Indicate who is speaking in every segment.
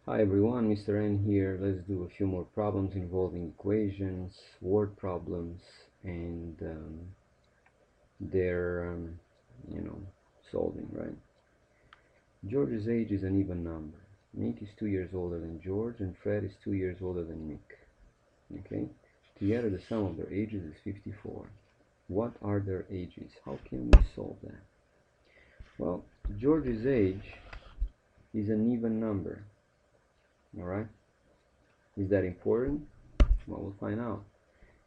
Speaker 1: Hi everyone, Mr. N here. Let's do a few more problems involving equations, word problems, and their, solving, right? George's age is an even number. Nick is 2 years older than George, and Fred is 2 years older than Nick. Okay? Together the sum of their ages is 54. What are their ages? How can we solve that? Well, George's age is an even number. Alright? Is that important? Well, we'll find out.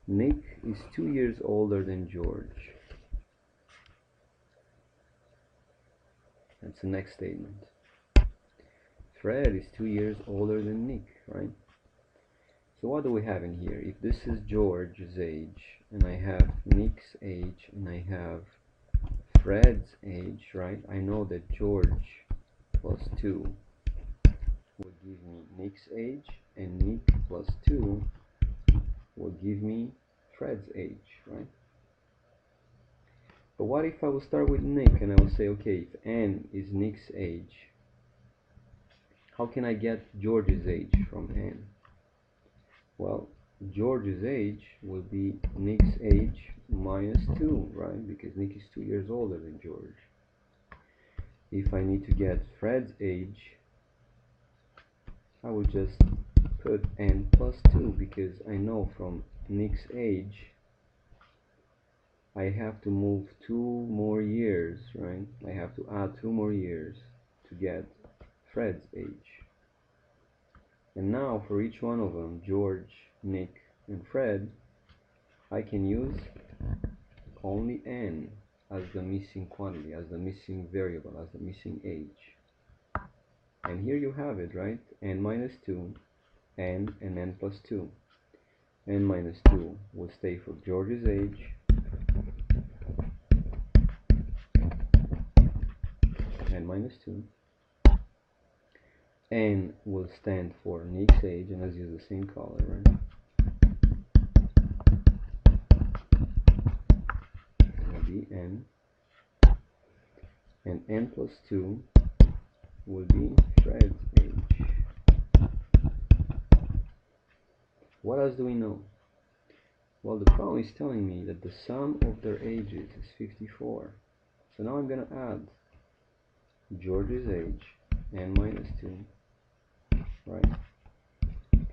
Speaker 1: Nick is 2 years older than George. That's the next statement. Fred is 2 years older than Nick, right? So what do we have in here? If this is George's age, and I have Nick's age, and I have Fred's age, right? I know that George plus 2 will give me Nick's age, and Nick plus 2 will give me Fred's age, right? But what if I will start with Nick and I will say, okay, if N is Nick's age, how can I get George's age from N? Well, George's age will be Nick's age minus 2, right? Because Nick is 2 years older than George. If I need to get Fred's age, I will just put N plus 2, because I know from Nick's age I have to move 2 more years, right? I have to add 2 more years to get Fred's age. And now for each one of them, George, Nick, and Fred, I can use only N as the missing quantity, as the missing variable, as the missing age. And here you have it, right? N minus 2, N, and N plus 2. N minus 2 will stay for George's age, N minus 2. N will stand for Nick's age, and let's use the same color, right? It will be N. And N plus 2 will be Fred's age. What else do we know? Well, the problem is telling me that the sum of their ages is 54. So now I'm going to add George's age, N minus 2, right,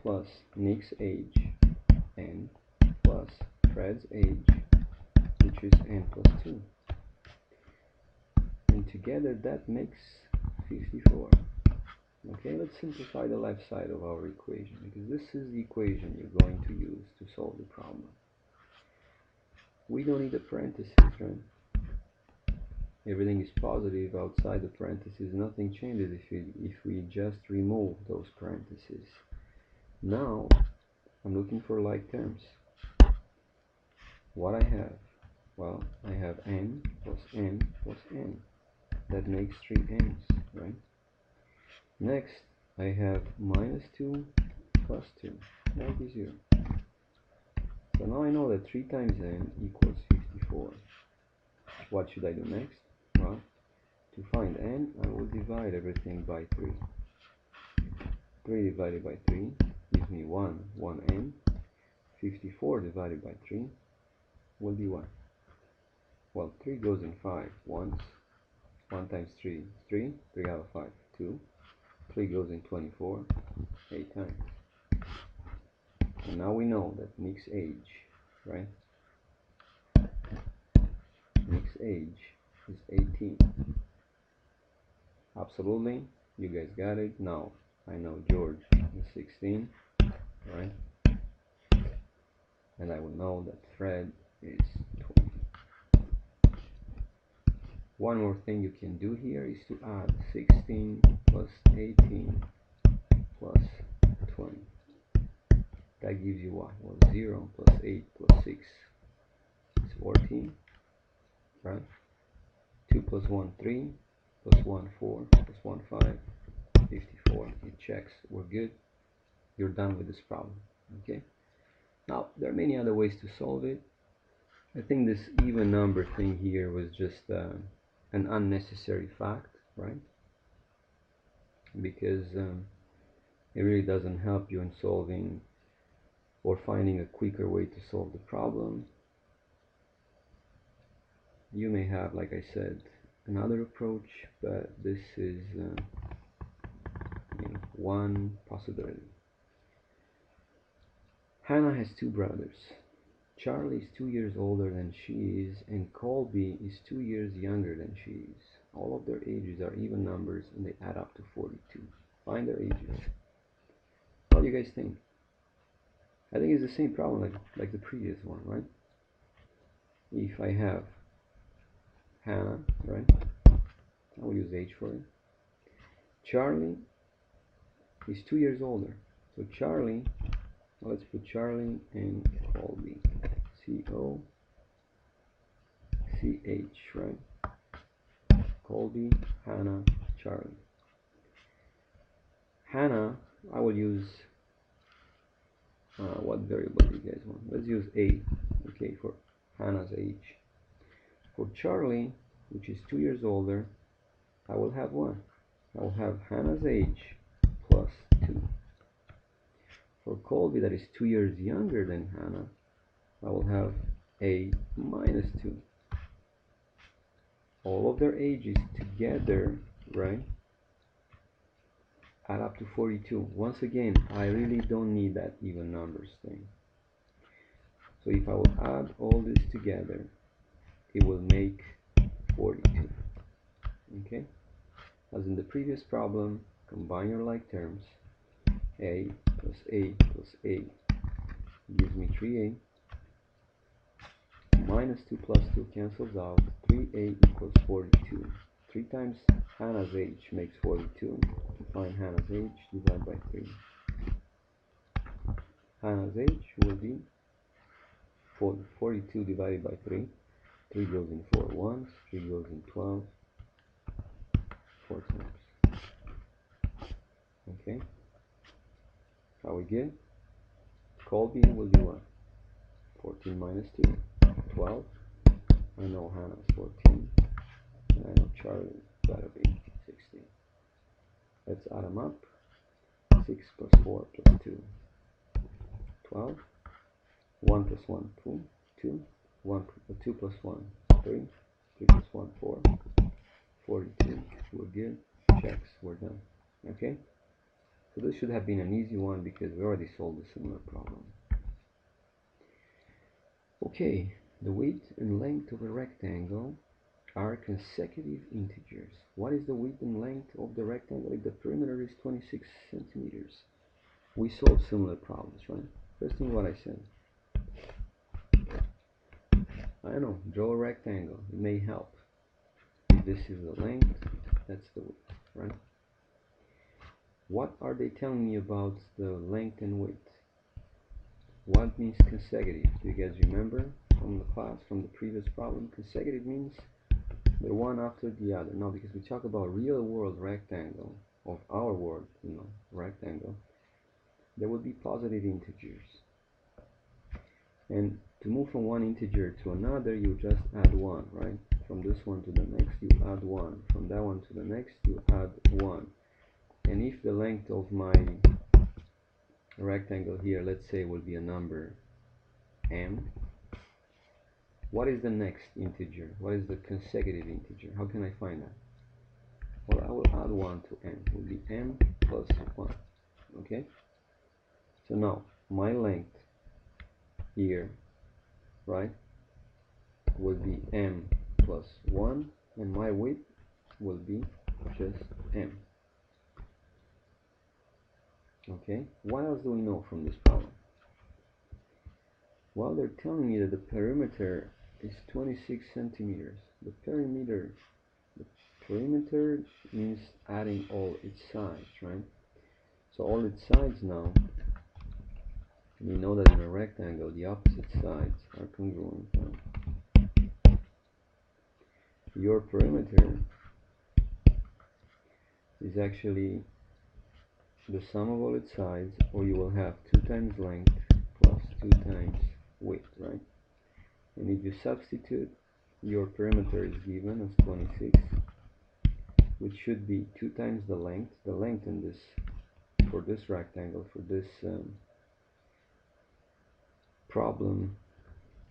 Speaker 1: plus Nick's age, N, plus Fred's age, which is N plus 2. And together that makes 54. Okay, let's simplify the left side of our equation, because this is the equation you're going to use to solve the problem. We don't need a parenthesis, right? Everything is positive outside the parentheses. Nothing changes if we just remove those parentheses. Now, I'm looking for like terms. What I have? Well, I have N plus N plus N. That makes 3 N's, right? Next, I have minus 2 plus 2. That gives 0. So now I know that 3 times N equals 54. What should I do next? Well, to find N, I will divide everything by 3. 3 divided by 3 gives me 1N. 54 divided by 3 will be 1. Well, 3 goes in 5 once. 1 times 3 is 3. 3 out of 5, 2. 3 goes in 24, 8 times. And now we know that Nick's age, right? Nick's age is 18. Absolutely, you guys got it. Now I know George is 16, right? And I will know that Fred is 20. One more thing you can do here is to add 16 plus 18 plus 20. That gives you what? Well, 0 plus 8 plus 6 is 14, right? 2 plus 1, 3, plus 1, 4, plus 1, 5, 54. It checks. We're good. You're done with this problem. Okay? Now, there are many other ways to solve it. I think this even number thing here was just an unnecessary fact, right? Because It really doesn't help you in solving or finding a quicker way to solve the problem. You may have, like I said, another approach, but this is one possibility. Hannah has two brothers. Charlie is 2 years older than she is, and Colby is 2 years younger than she is. All of their ages are even numbers, and they add up to 42. Find their ages. What do you guys think? I think it's the same problem like the previous one, right? If I have Hannah, right? I will use age for it. Charlie is 2 years older. So Charlie, let's put Charlie and Colby. C-O-C-H, right? Colby, Hannah, Charlie. Hannah, I will use, what variable do you guys want? Let's use A, okay, for Hannah's age. For Charlie, which is 2 years older, I will have 1. I will have Hannah's age plus 2. For Colby, that is 2 years younger than Hannah, I will have A minus 2. All of their ages together, right, add up to 42. Once again, I really don't need that even numbers thing. So if I will add all this together, it will make 42. Okay? As in the previous problem, combine your like terms. A plus A plus A gives me 3A. Minus 2 plus 2 cancels out. 3A equals 42. 3 times Hannah's age makes 42. To find Hannah's age, divide by 3. Hannah's age will be 42 divided by 3. 3 goes in 4 once, 3 goes in 12, 4 times. Okay? How we get? Colby will be what? 14 minus 2, 12. I know Hannah's 14, and I know Charlie's gotta be 16. Let's add them up. 6 plus 4 plus 2, 12. 1 plus 1, 2. 2. 2 plus 1, 3. 3 plus 1, 4. 42. We're good. Checks. We're done. Okay? So this should have been an easy one because we already solved a similar problem. Okay, the width and length of a rectangle are consecutive integers. What is the width and length of the rectangle if the perimeter is 26 centimeters? We solved similar problems, right? First thing what I said. I know, draw a rectangle. It may help. If this is the length, that's the width, right? What are they telling me about the length and width? What means consecutive? Do you guys remember from the class, from the previous problem? Consecutive means they're one after the other. Now, because we talk about real world rectangle, of our world, rectangle, there will be positive integers. And to move from one integer to another, you just add 1, right? From this one to the next, you add 1. From that one to the next, you add 1. And if the length of my rectangle here, let's say, will be a number m, what is the next integer? What is the consecutive integer? How can I find that? Well, I will add 1 to m. It will be m plus 1. Okay? So now, my length here, right, will be m plus 1, and my width will be just m. Okay? What else do we know from this problem? Well, they're telling me that the perimeter is 26 centimeters. The perimeter means adding all its sides, right? So all its sides now, we know that in a rectangle the opposite sides are congruent. Right? Your perimeter is actually the sum of all its sides, or you will have 2 times length plus 2 times width, right? And if you substitute, your perimeter is given as 26, which should be 2 times the length. The length in this for this rectangle, for this problem,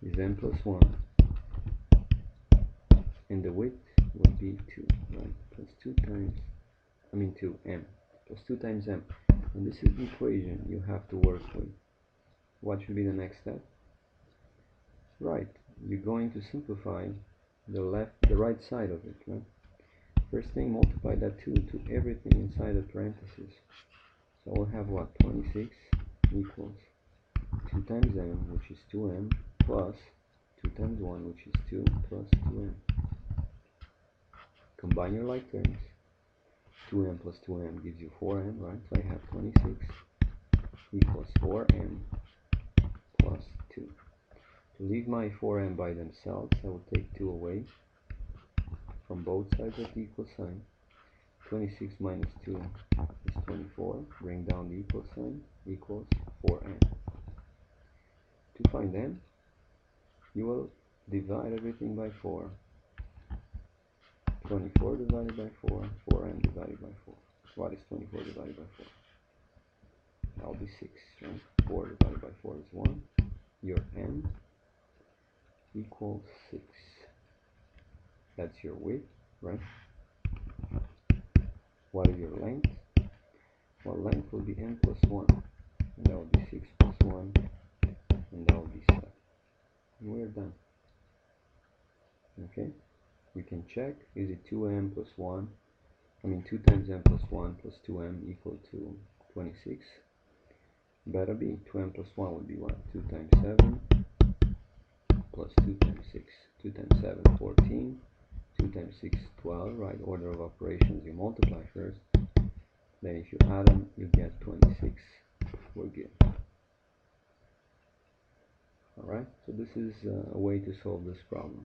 Speaker 1: is n plus 1, and the width would be 2, right? Plus 2 times, 2m, plus 2 times m. And this is the equation you have to work with. What should be the next step? Right, you're going to simplify the right side of it, right? First thing, multiply that 2 to everything inside the parentheses. So we'll have what? 26 equals 2 times m, which is 2m, plus 2 times 1, which is 2, plus 2m. Combine your like terms. 2m plus 2m gives you 4m, right? So I have 26 equals 4m plus 2. To leave my 4m by themselves, I will take 2 away from both sides of the equal sign. 26 minus 2 is 24. Bring down the equal sign, equals 4m. To find m, you will divide everything by 4. 24 divided by 4, 4m divided by 4. What is 24 divided by 4? That'll be 6, right? 4 divided by 4 is 1. Your m equals 6. That's your width, right? What is your length? Well, length will be n plus 1. And that will be 6 plus 1. And that will be 7. And we're done. Okay? We can check, is it 2m plus 1? 2 times m plus 1 plus 2m equal to 26. Better be. 2m plus 1 would be what? 2 times 7 plus 2 times 6. 2 times 7, 14. 2 times 6, 12. Right, order of operations, you multiply first. Then if you add them, you get 26. We're good. Alright, so this is a way to solve this problem.